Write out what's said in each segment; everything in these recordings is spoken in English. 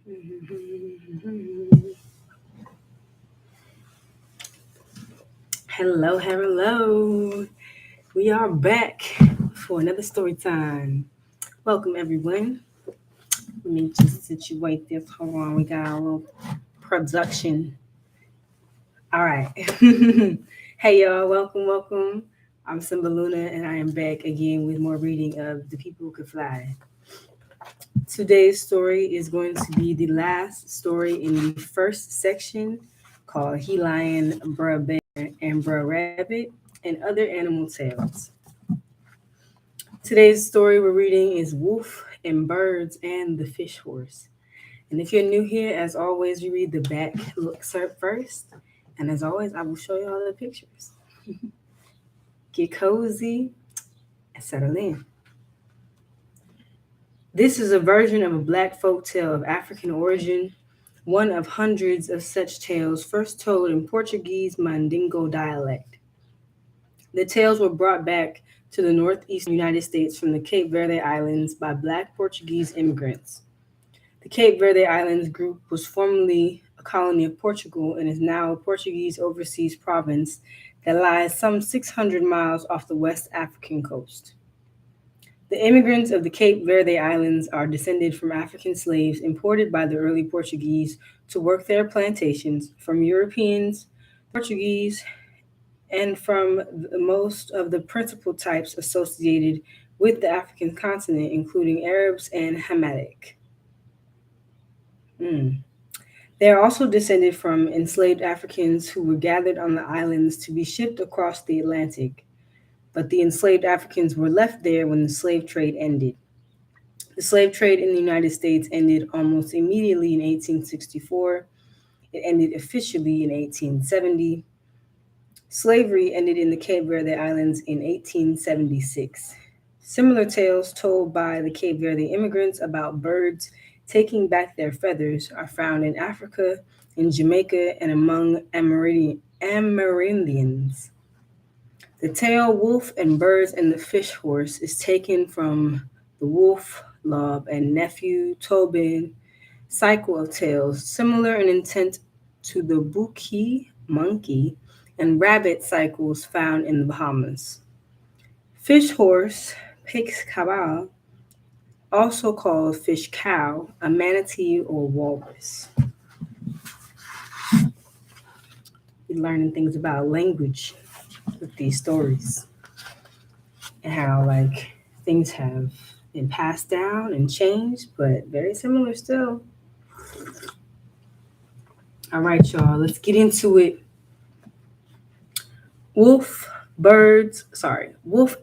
Hello, hello. We are back for another story time. Welcome, everyone. Let me just situate this. Hold on, we got a little production. All right. Hey, y'all. Welcome, welcome. I'm Symba Luna, and I am back again with more reading of The People Who Could Fly. Today's story is going to be the last story in the first section called He Lion, Bruh Bear, and Bruh Rabbit, and Other Animal Tales. Today's story we're reading is Wolf and Birds and the Fish Horse. And if you're new here, as always, you read the back excerpt first. And as always, I will show you all the pictures. Get cozy and settle in. This is a version of a black folk tale of African origin, one of hundreds of such tales first told in Portuguese Mandingo dialect. The tales were brought back to the northeastern United States from the Cape Verde Islands by black Portuguese immigrants. The Cape Verde Islands group was formerly a colony of Portugal and is now a Portuguese overseas province that lies some 600 miles off the West African coast. The immigrants of the Cape Verde Islands are descended from African slaves imported by the early Portuguese to work their plantations, from Europeans, Portuguese, and from most of the principal types associated with the African continent, including Arabs and Hamitic. Mm. They are also descended from enslaved Africans who were gathered on the islands to be shipped across the Atlantic, but the enslaved Africans were left there when the slave trade ended. The slave trade in the United States ended almost immediately in 1864. It ended officially in 1870. Slavery ended in the Cape Verde Islands in 1876. Similar tales told by the Cape Verde immigrants about birds taking back their feathers are found in Africa, in Jamaica, and among Amerindians. The tale Wolf and Birds and the Fish Horse is taken from the Wolf, Lob, and Nephew Tobin cycle of tales, similar in intent to the Buki, monkey, and rabbit cycles found in the Bahamas. Fish horse, Pix cabal, also called fish cow, a manatee or walrus. We're learning things about language with these stories and how things have been passed down and changed, but very similar still. All right, y'all, let's get into it. Wolf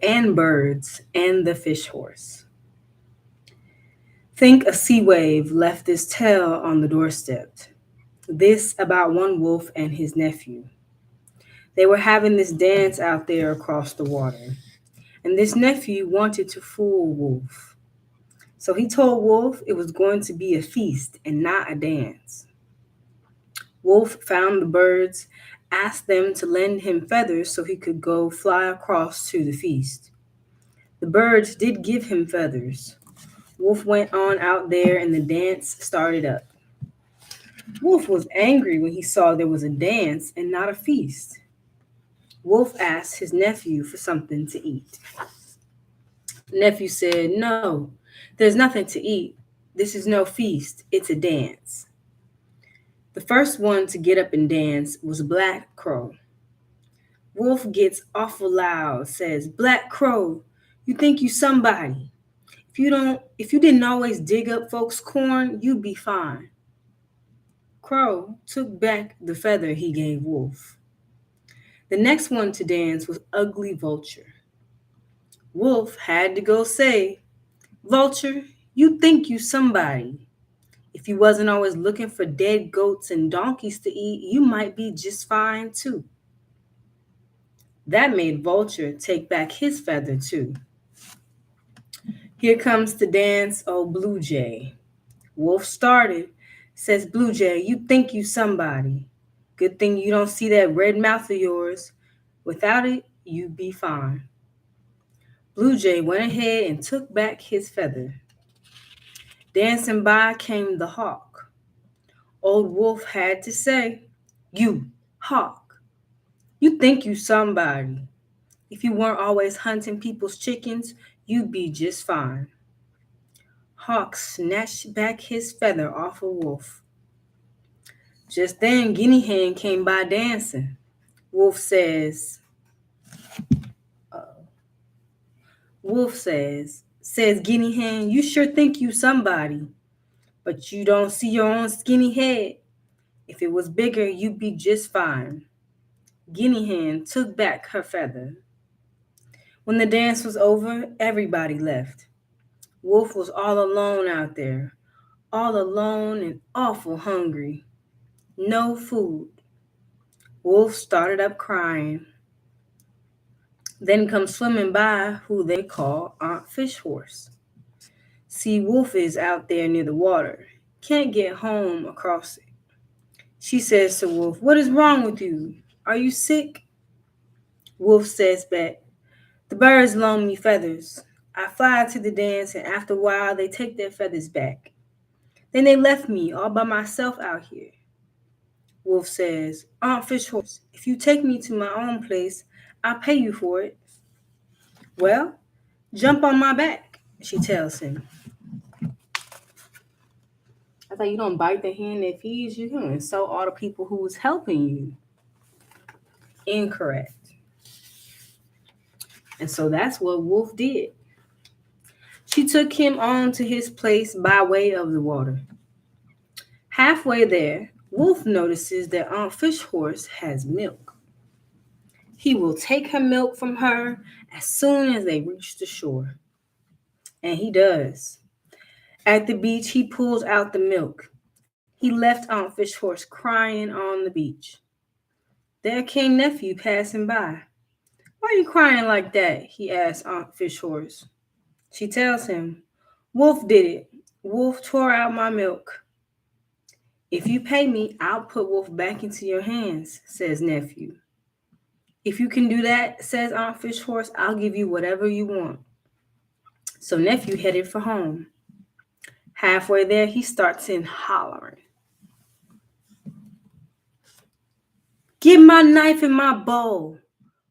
and Birds and the Fish Horse. Think a sea wave left this tale on the doorstep. This about one wolf and his nephew. They were having this dance out there across the water, and this nephew wanted to fool Wolf. So he told Wolf it was going to be a feast and not a dance. Wolf found the birds, asked them to lend him feathers so he could go fly across to the feast. The birds did give him feathers. Wolf went on out there and the dance started up. Wolf was angry when he saw there was a dance and not a feast. Wolf asked his nephew for something to eat. Nephew said, "No, there's nothing to eat. This is no feast, it's a dance." The first one to get up and dance was Black Crow. Wolf gets awful loud, says, "Black Crow, you think you somebody. If you didn't always dig up folks' corn, you'd be fine." Crow took back the feather he gave Wolf. The next one to dance was Ugly Vulture. Wolf had to go say, "Vulture, you think you somebody. If you wasn't always looking for dead goats and donkeys to eat, you might be just fine too." That made Vulture take back his feather too. Here comes to dance old Blue Jay. Wolf started, says Blue Jay, "You think you somebody. Good thing you don't see that red mouth of yours. Without it, you'd be fine." Blue Jay went ahead and took back his feather. Dancing by came the hawk. Old Wolf had to say, "You, Hawk, you think you somebody. If you weren't always hunting people's chickens, you'd be just fine." Hawk snatched back his feather off of Wolf. Just then, Guinea Hen came by dancing. Wolf says, says Guinea Hen, "You sure think you somebody, but you don't see your own skinny head. If it was bigger, you'd be just fine." Guinea Hen took back her feather. When the dance was over, everybody left. Wolf was all alone out there, all alone and awful hungry. No food. Wolf started up crying. Then comes swimming by who they call Aunt Fish Horse. See, Wolf is out there near the water. Can't get home across it. She says to Wolf, "What is wrong with you? Are you sick?" Wolf says back, "The birds loan me feathers. I fly to the dance, and after a while they take their feathers back. Then they left me all by myself out here." Wolf says, "Aunt Fish Horse, if you take me to my own place, I'll pay you for it." "Well, jump on my back," she tells him. I thought, you don't bite the hand that feeds you, and so all the people who was helping you. Incorrect. And so that's what Wolf did. She took him on to his place by way of the water. Halfway there, Wolf notices that Aunt Fish Horse has milk. He will take her milk from her as soon as they reach the shore. And he does. At the beach, he pulls out the milk. He left Aunt Fish Horse crying on the beach. There came Nephew passing by. "Why are you crying like that?" he asks Aunt Fish Horse. She tells him, "Wolf did it. Wolf tore out my milk." "If you pay me, I'll put Wolf back into your hands," says Nephew. "If you can do that," says Aunt Fish Horse, "I'll give you whatever you want." So Nephew headed for home. Halfway there, he starts in hollering, "Get my knife and my bowl.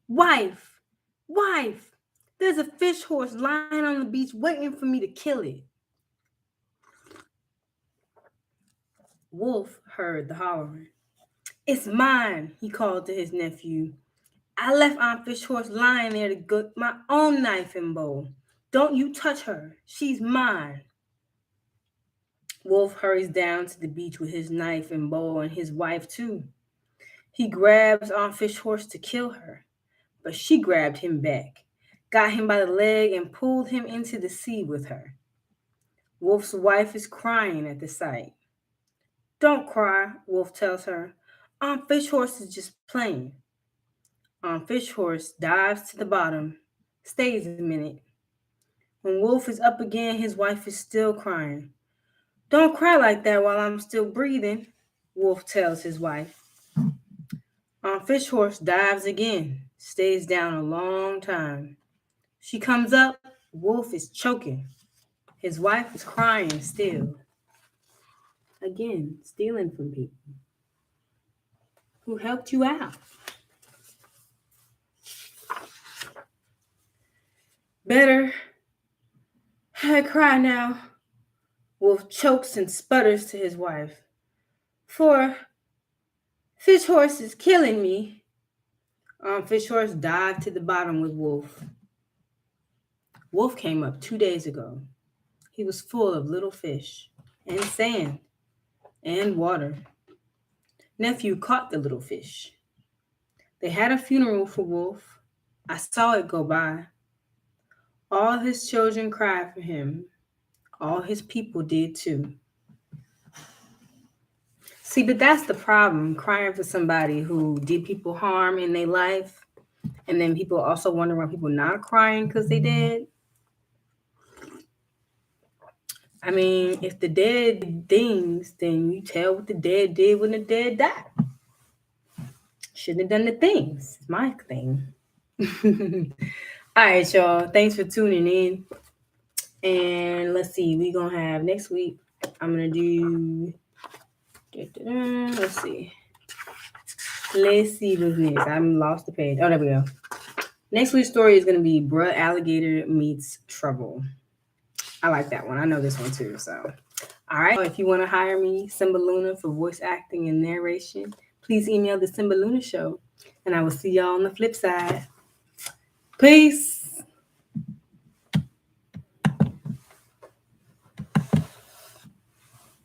Wife, wife, there's a fish horse lying on the beach waiting for me to kill it." Wolf heard the hollering. "It's mine," he called to his nephew. "I left Aunt Fish Horse lying there to get my own knife and bowl. Don't you touch her. She's mine." Wolf hurries down to the beach with his knife and bowl and his wife too. He grabs Aunt Fish Horse to kill her, but she grabbed him back, got him by the leg, and pulled him into the sea with her. Wolf's wife is crying at the sight. "Don't cry," Wolf tells her. "Aunt Fish Horse is just playing." Aunt Fish Horse dives to the bottom, stays a minute. When Wolf is up again, his wife is still crying. "Don't cry like that while I'm still breathing," Wolf tells his wife. Aunt Fish Horse dives again, stays down a long time. She comes up, Wolf is choking. His wife is crying still. Again, stealing from people. Who helped you out? "Better. I cry now." Wolf chokes and sputters to his wife. "For Fish Horse is killing me." Fish Horse dived to the bottom with Wolf. Wolf came up 2 days ago. He was full of little fish and sand and water. Nephew caught the little fish. They had a funeral for Wolf. I saw it go by. All his children cried for him. All his people did too. See, but that's the problem, crying for somebody who did people harm in their life. And then people also wonder why people not crying because they dead. I mean, if the dead did things, then you tell what the dead did when the dead died. Shouldn't have done the things. It's my thing. All right, y'all. Thanks for tuning in. And let's see, we're going to have next week, I'm going to do Let's see. Let's see what's next. I'm lost the page. Oh, there we go. Next week's story is going to be Bruh Alligator Meets Trouble. I like that one. I know this one too. So, all right. If you want to hire me, Symba Luna, for voice acting and narration, please email the Symba Luna Show. And I will see y'all on the flip side. Peace.